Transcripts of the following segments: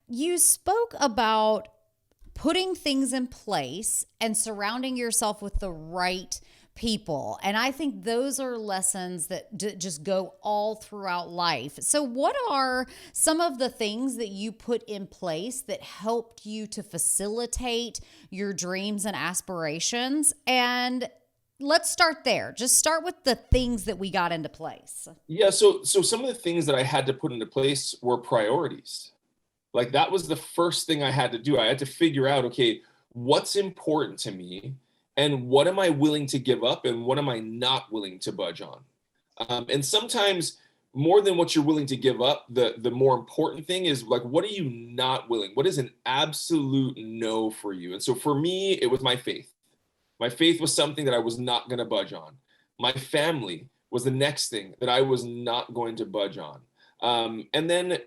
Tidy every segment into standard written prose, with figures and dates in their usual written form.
you spoke about putting things in place and surrounding yourself with the right people. And I think those are lessons that just go all throughout life. So, what are some of the things that you put in place that helped you to facilitate your dreams and aspirations? And let's start there. Just start with the things that we got into place. Yeah, so some of the things that I had to put into place were priorities. Like that was the first thing I had to do. I had to figure out, okay, what's important to me and what am I willing to give up and what am I not willing to budge on? And sometimes more than what you're willing to give up, the more important thing is like, what are you not willing? What is an absolute no for you? And so for me, it was my faith. My faith was something that I was not going to budge on. My family was the next thing that I was not going to budge on. And then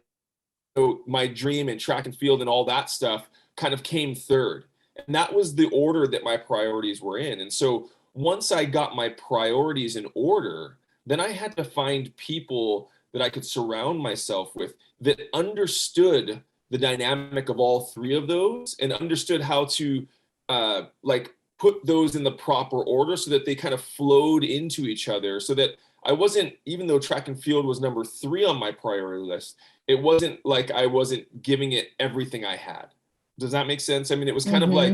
my dream and track and field and all that stuff kind of came third. And that was the order that my priorities were in. And so once I got my priorities in order, then I had to find people that I could surround myself with that understood the dynamic of all three of those and understood how to like put those in the proper order so that they kind of flowed into each other so that I wasn't, even though track and field was number 3 on my priority list, it wasn't like I wasn't giving it everything I had. Does that make sense? I mean, it was kind of like,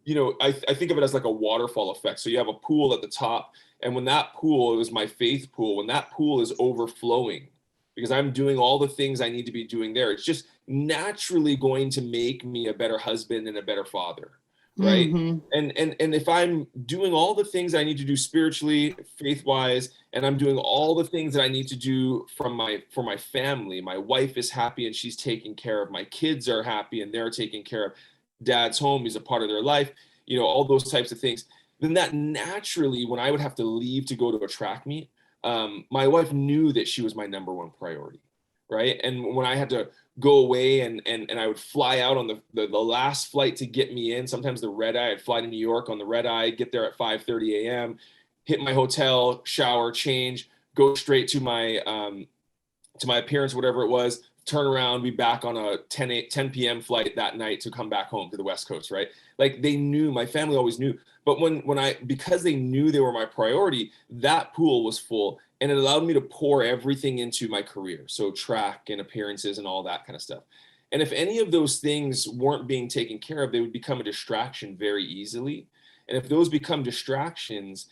Mm-hmm. I think of it as like a waterfall effect. So you have a pool at the top, and when that pool, it was my faith pool, when that pool is overflowing, because I'm doing all the things I need to be doing there, it's just naturally going to make me a better husband and a better father, right? Mm-hmm. And if I'm doing all the things I need to do spiritually, faith-wise, and I'm doing all the things that I need to do for my family, my wife is happy and she's taken care of, my kids are happy and they're taken care of, dad's home, he's a part of their life, all those types of things, then that naturally, when I would have to leave to go to a track meet, my wife knew that she was my number one priority, right? And when I had to go away and I would fly out on the last flight to get me in, sometimes the red eye, I'd fly to New York on the red eye, get there at 5:30 a.m., hit my hotel, shower, change, go straight to my appearance, whatever it was, turn around, be back on a 10 p.m. flight that night to come back home to the West Coast, right? Like they knew, my family always knew. But because they knew they were my priority, that pool was full and it allowed me to pour everything into my career. So track and appearances and all that kind of stuff. And if any of those things weren't being taken care of, they would become a distraction very easily. And if those become distractions,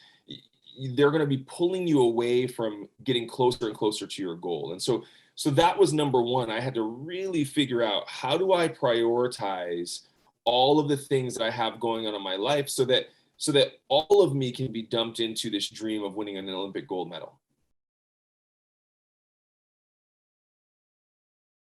they're going to be pulling you away from getting closer and closer to your goal. And so that was number one. I had to really figure out, how do I prioritize all of the things that I have going on in my life so that all of me can be dumped into this dream of winning an Olympic gold medal.